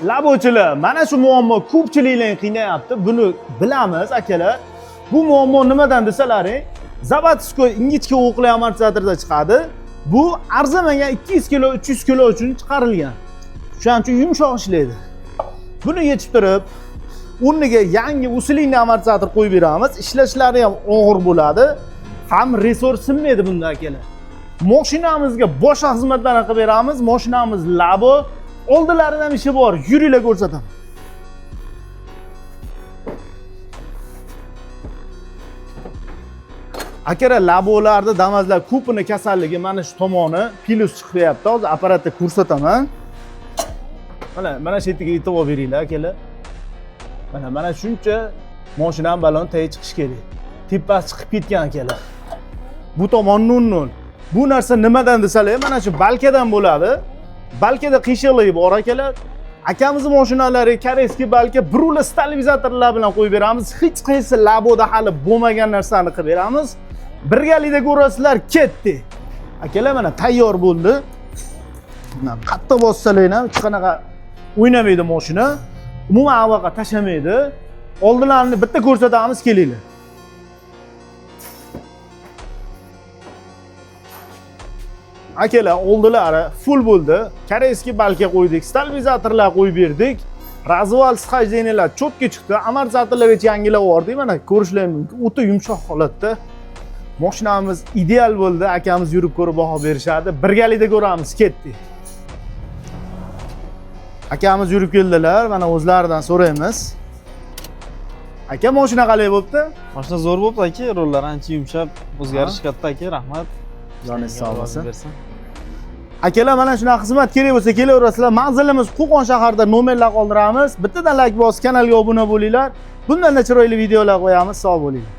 Labochilar, mana shu muammo ko'pchiliklarni qiynayapti. Buni bilamiz, akalar. Bu muammo nimadan desalaring, Zabatskoy ingichka o'qli amortizatorda chiqadi. Bu arzamagan 200 kilo, 300 kilo uchun chiqarilgan. Shuning uchun yumshoq ishlaydi. Buni yechib turib, o'rniga yangi usulingli amortizator qo'yib beramiz. Ishlashlari ham og'ir bo'ladi. Ham resurs sinmaydi bunda, akalar. Mashinamizga boshqa xizmatlarni qilib beramiz. Mashinamiz Labo. Oldilaridan ishi bor. Yuringlar ko'rsataman. Akalar, Labolarda damazlar ko'pini kasalligi mana shu tomoni plus chiqyapti. Hozir apparatda ko'rsataman. Mana shu yerga e'tibor beringlar, akalar. Mana shuncha mashinam balon tayi chiqish kerak. Tepasi chiqib ketgan, akalar. Bu tomon nun. Bu narsa nimadan desalar, mana shu balkadan bo'ladi. Balkada qiyshiqligi bor, akalar. Akamizning mashinalari koreyskiy balka brula stabilizatorlar bilan qo'yib beramiz. Hech qaysi Laboda hali bo'lmagan narsani qilib beramiz. Birgalikda ko'rasizlar, ketdi. Akalar, mana tayyor bo'ldi. Mana qattiq bossalar ham hech qanaqa o'ynamaydi mashina. Umuman avoqqa tashlamaydi. Oldilarini bitta ko'rsatamiz, kelinglar. Akalar, oldilari full bo'ldi. Koreyskiy balka qo'ydik, stabilizatorlar qo'yib berdik. Razval sxajdeniylar cho'tga chiqdi. Amortizatorlargacha yangilab yubordik. Mana ko'rishlaringiz mumkin. O'ta yumshoq holatda. Mashinamiz ideal bo'ldi. Akamiz yurib ko'rib baho berishadi. Birgalikda ko'ramiz, ketdi. Akamiz yurib keldilar. Mana o'zlaridan so'raymiz. Aka, mashina qalay bo'libdi? Mashina zo'r bo'libdi aka, rollar ancha yumshab, o'zgarish katta aka, rahmat. Joningiz sog' bo'lsin. Akalar, mana shunaqa xizmat kerak bo'lsa kelaverasizlar. Manzilimiz Qo'qon shahrida, nomerlar qoldiramiz. Bittadan like bosib, kanalga obuna bo'linglar. Bundan chiroyli videolar qo'yamiz. Sog' bo'linglar.